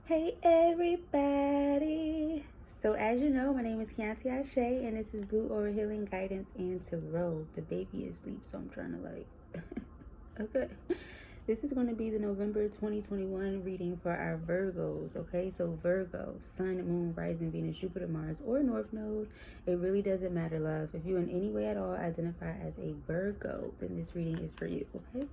Hey everybody! So as you know, my name is Kianti Ayshea and this is Blue Aura Healing Guidance and Tarot. The baby is asleep, so I'm trying to okay. This is going to be the November 2021 reading for our Virgos, okay? So Virgo, Sun, Moon, Rising, Venus, Jupiter, Mars, or North Node. It really doesn't matter, love. If you in any way at all identify as a Virgo, then this reading is for you, okay?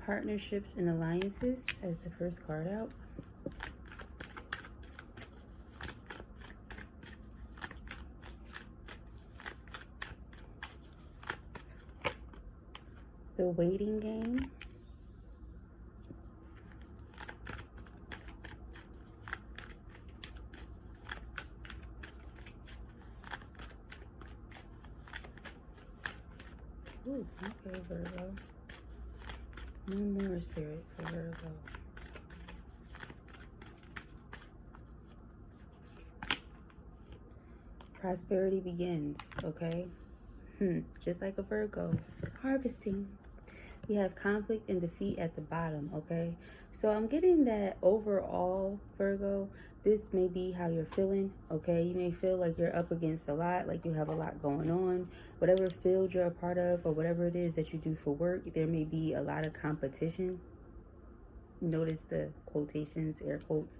Partnerships and alliances as the first card out. The waiting game. Ooh, okay, Virgo. No more spirit for Virgo. Prosperity begins, okay? Just like a Virgo. Harvesting. We have conflict and defeat at the bottom, okay? So I'm getting that overall, Virgo, this may be how you're feeling, okay? You may feel like you're up against a lot, like you have a lot going on. Whatever field you're a part of or whatever it is that you do for work, there may be a lot of competition. Notice the quotations, air quotes,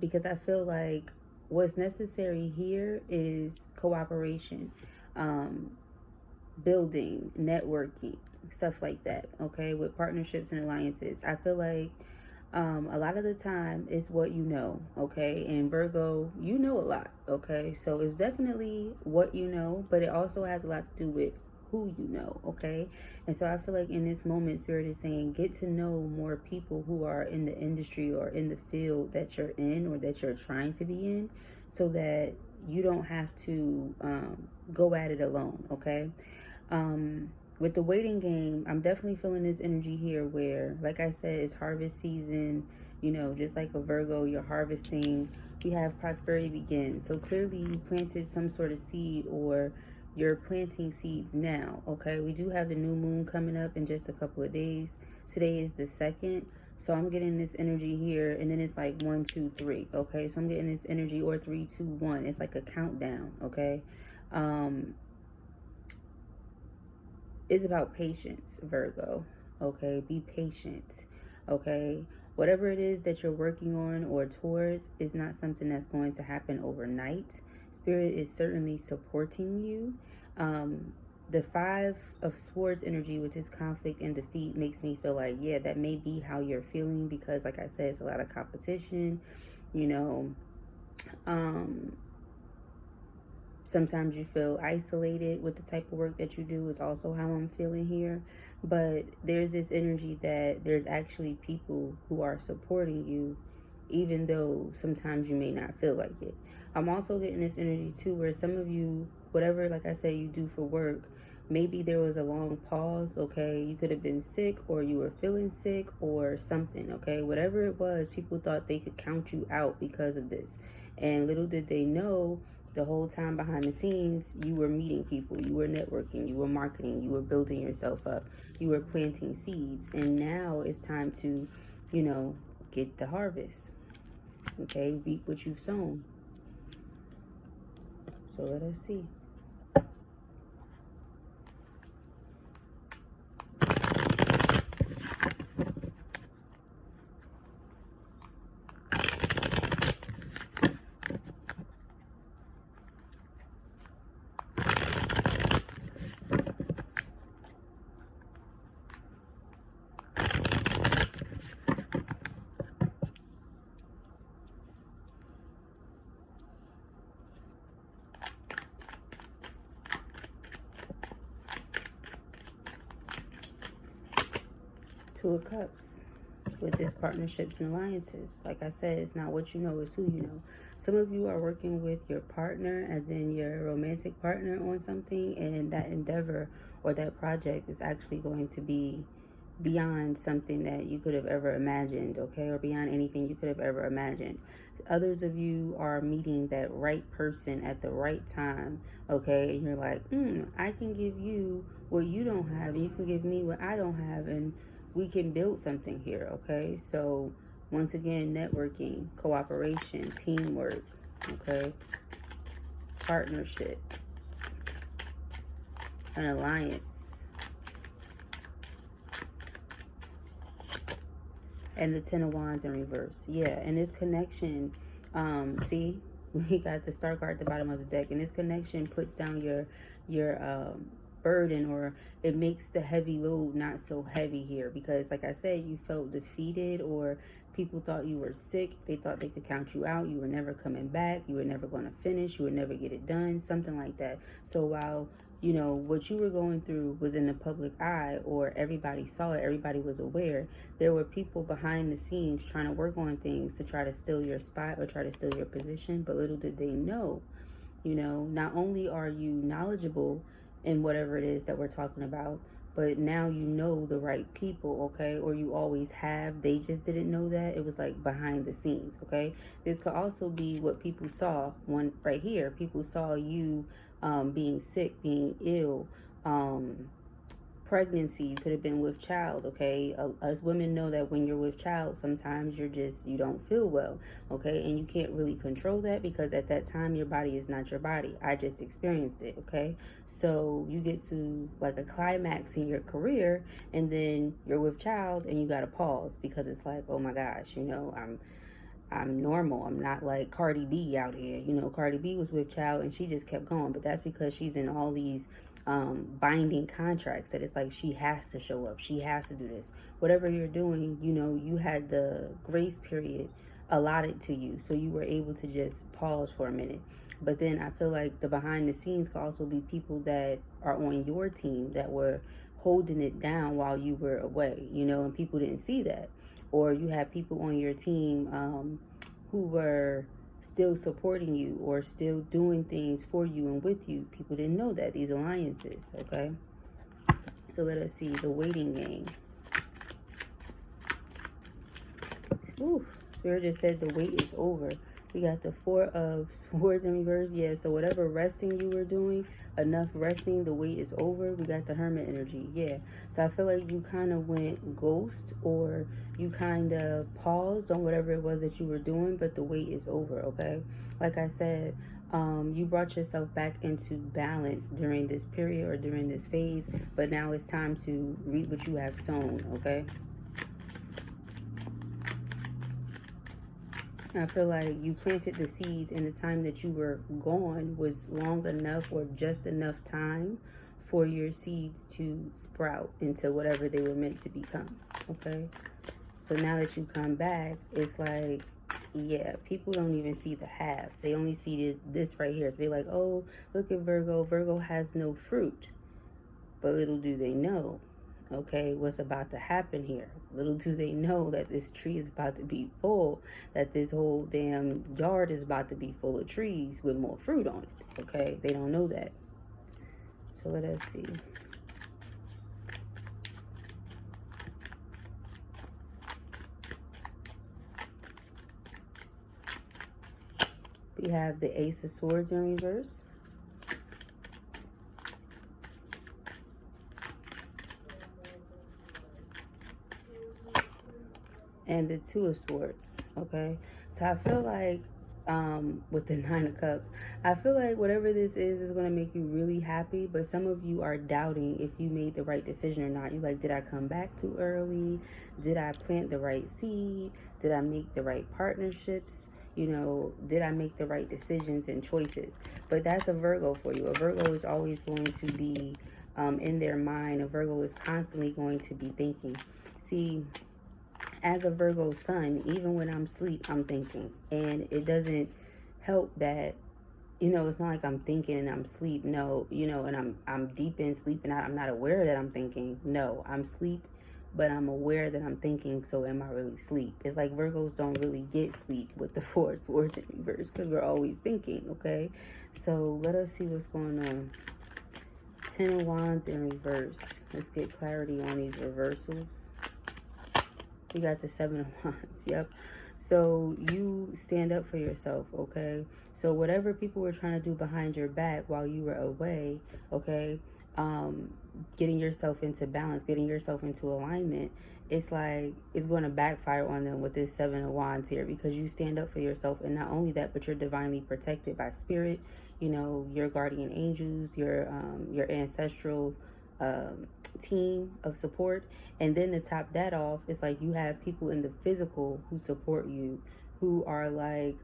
because I feel like what's necessary here is cooperation, building, networking, stuff like that, okay, with partnerships and alliances. I feel like a lot of the time it's what you know, okay, and Virgo, you know a lot, okay, so it's definitely what you know, but it also has a lot to do with who you know, okay? And so I feel like in this moment, Spirit is saying get to know more people who are in the industry or in the field that you're in or that you're trying to be in, so that you don't have to go at it alone, okay? With the waiting game, I'm definitely feeling this energy here where, like I said, it's harvest season, you know, just like a Virgo, you're harvesting. We have prosperity begins. So clearly you planted some sort of seed or you're planting seeds now, okay? We do have the new moon coming up in just a couple of days. Today is the 2nd. So I'm getting this energy here, and then it's like 1, 2, 3, okay? So I'm getting this energy, or 3, 2, 1. It's like a countdown, okay? It's about patience, Virgo, okay? Be patient, okay? Whatever it is that you're working on or towards is not something that's going to happen overnight. Spirit is certainly supporting you. The 5 of Swords energy with this conflict and defeat makes me feel like, yeah, that may be how you're feeling, because like I said, it's a lot of competition, you know. Sometimes you feel isolated with the type of work that you do, is also how I'm feeling here. But there's this energy that there's actually people who are supporting you, even though sometimes you may not feel like it. I'm also getting this energy too where some of you, whatever, like I said, you do for work, maybe there was a long pause, okay? You could have been sick, or you were feeling sick, or something, okay? Whatever it was, people thought they could count you out because of this. And little did they know, the whole time behind the scenes, you were meeting people, you were networking, you were marketing, you were building yourself up, you were planting seeds. And now it's time to, you know, get the harvest, okay? Reap what you've sown. So let us see. Two of Cups. with this partnerships and alliances. Like I said, it's not what you know, it's who you know. Some of you are working with your partner, as in your romantic partner, on something, and that endeavor or that project is actually going to be beyond something that you could have ever imagined, okay, or beyond anything you could have ever imagined. Others of you are meeting that right person at the right time, okay, and you're like, I can give you what you don't have, and you can give me what I don't have, and we can build something here, okay? So once again, networking, cooperation, teamwork, okay, partnership, an alliance, and the Ten of Wands in reverse. Yeah, and this connection, see, we got the star card at the bottom of the deck, and this connection puts down your burden, or it makes the heavy load not so heavy here, because like I said, you felt defeated, or people thought you were sick. They thought they could count you out. You were never coming back. You were never going to finish. You would never get it done, something like that. So while what you were going through was in the public eye, or everybody saw it, everybody was aware, there were people behind the scenes trying to work on things to try to steal your spot or try to steal your position. But little did they know, not only are you knowledgeable in whatever it is that we're talking about, but now you know the right people, okay? Or you always have. They just didn't know that. It was like behind the scenes, okay? This could also be what people saw. One right here, people saw you being sick, being ill, pregnancy. You could have been with child, okay? Us women know that when you're with child, sometimes you don't feel well, okay? And you can't really control that, because at that time your body is not your body. I just experienced it, okay? So you get to like a climax in your career, and then you're with child and you got to pause, because it's like, oh my gosh, I'm normal. I'm not like Cardi B out here. Cardi B was with child and she just kept going, but that's because she's in all these binding contracts that it's like she has to show up. She has to do this. Whatever you're doing, you had the grace period allotted to you, so you were able to just pause for a minute. But then I feel like the behind the scenes could also be people that are on your team that were holding it down while you were away, and people didn't see that. Or you have people on your team who were still supporting you or still doing things for you and with you. People didn't know that, these alliances, okay? So let us see, the waiting game. Ooh, Spirit just said the wait is over. We got the Four of Swords in reverse. Yeah, so whatever resting you were doing, enough resting, the wait is over. We got the Hermit energy. Yeah, so I feel like you kind of went ghost, or you kind of paused on whatever it was that you were doing, but the wait is over, okay? Like I said, you brought yourself back into balance during this period or during this phase, but now it's time to reap what you have sown, okay? I feel like you planted the seeds, and the time that you were gone was long enough, or just enough time for your seeds to sprout into whatever they were meant to become, okay? So now that you come back, it's like, yeah, people don't even see the half. They only see this right here. So they're like, oh, look at Virgo. Virgo has no fruit. But little do they know, okay, what's about to happen here. Little do they know that this tree is about to be full, that this whole damn yard is about to be full of trees with more fruit on it, okay? They don't know that. So let us see. We have the Ace of Swords in reverse. And the Two of Swords, okay? So I feel like with the Nine of Cups, I feel like whatever this is going to make you really happy, but some of you are doubting if you made the right decision or not. You're like, did I come back too early? Did I plant the right seed? Did I make the right partnerships? Did I make the right decisions and choices? But that's a Virgo for you. A Virgo is always going to be in their mind. A Virgo is constantly going to be thinking. See, as a Virgo sun, even when I'm asleep, I'm thinking. And it doesn't help that, it's not like I'm thinking and I'm asleep. No, and I'm deep in sleep and I'm not aware that I'm thinking. No, I'm asleep, but I'm aware that I'm thinking, so am I really asleep? It's like Virgos don't really get sleep with the Four of Swords in reverse because we're always thinking, okay? So let us see what's going on. 10 of Wands in reverse. Let's get clarity on these reversals. We got the 7 of Wands, yep. So you stand up for yourself, okay? So whatever people were trying to do behind your back while you were away, okay, getting yourself into balance, getting yourself into alignment, it's like it's going to backfire on them with this 7 of Wands here, because you stand up for yourself. And not only that, but you're divinely protected by spirit, you know, your guardian angels, your ancestral team of support. And then to top that off, it's like you have people in the physical who support you, who are like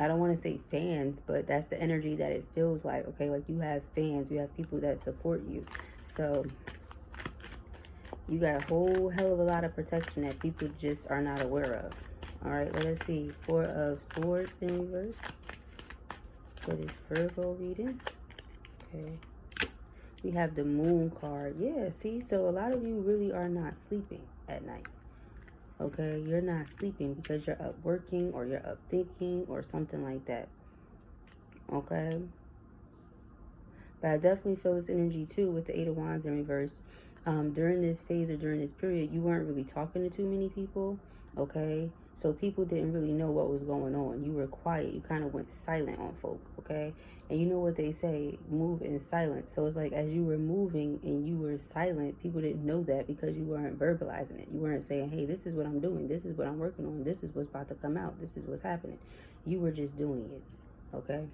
I don't want to say fans, but that's the energy that it feels like, okay? Like you have fans, you have people that support you. So you got a whole hell of a lot of protection that people just are not aware of. All right, let us see. 4 of Swords in reverse for this Virgo reading. Okay. We have the Moon card. Yeah, see? So a lot of you really are not sleeping at night. Okay, you're not sleeping because you're up working or you're up thinking or something like that. Okay. But I definitely feel this energy too with the 8 of Wands in reverse. During this phase or during this period, you weren't really talking to too many people. Okay. So people didn't really know what was going on. You were quiet. You kind of went silent on folk. Okay. And you know what they say, move in silence. So it's like as you were moving and you were silent, people didn't know that because you weren't verbalizing it. You weren't saying, hey, this is what I'm doing. This is what I'm working on. This is what's about to come out. This is what's happening. You were just doing it. Okay.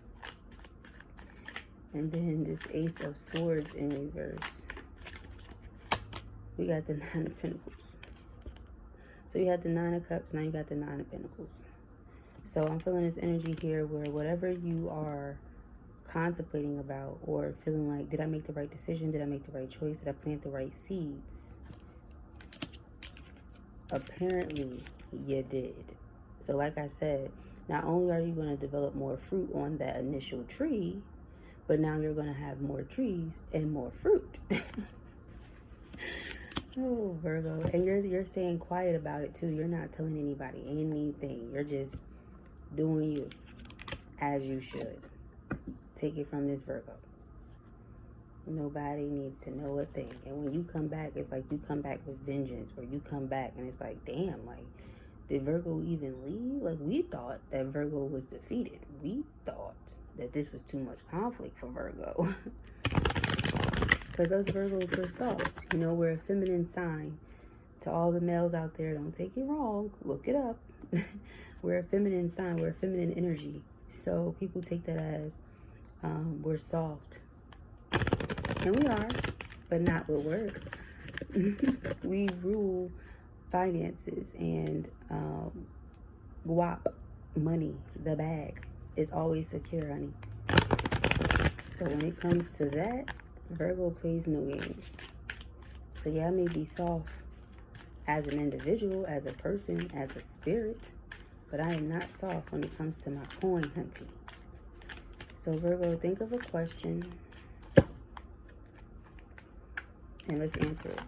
And then this Ace of Swords in reverse. We got the 9 of Pentacles. So you had the 9 of Cups. Now you got the 9 of Pentacles. So I'm feeling this energy here where whatever you are contemplating about or feeling like, did I make the right decision? Did I make the right choice? Did I plant the right seeds? Apparently you did. So like I said, not only are you going to develop more fruit on that initial tree, but now you're going to have more trees and more fruit. Oh, Virgo. And you're staying quiet about it too. You're not telling anybody anything. You're just doing you as you should. Take it from this Virgo. Nobody needs to know a thing. And when you come back, it's like you come back with vengeance, or you come back and it's like, damn, like, did Virgo even leave? Like, we thought that Virgo was defeated. We thought that this was too much conflict for Virgo. Because us Virgos were soft. You know, we're a feminine sign. To all the males out there, don't take it wrong. Look it up. We're a feminine sign. We're a feminine energy. So people take that as we're soft. And we are, but not with work. We rule finances and guap, money, the bag is always secure, honey. So when it comes to that, Virgo plays no games. So yeah, I may be soft as an individual, as a person, as a spirit, but I am not soft when it comes to my coin hunting. So Virgo, think of a question and let's answer it.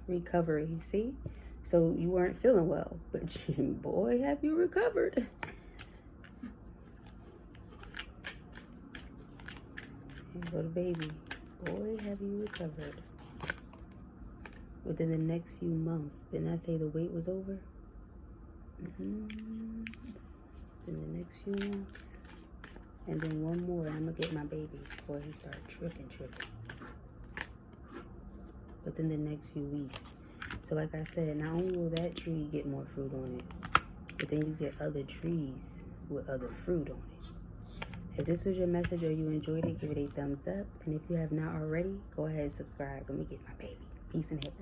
Recovery, see? So you weren't feeling well, but boy, have you recovered. And go to baby. Boy, have you recovered. Within the next few months. Didn't I say the wait was over? In the next few months. And then one more, I'm going to get my baby before he starts tripping. Within the next few weeks. So like I said, not only will that tree get more fruit on it, but then you get other trees with other fruit on it. If this was your message or you enjoyed it, give it a thumbs up. And if you have not already, go ahead and subscribe. Let me get my baby. Peace and hair.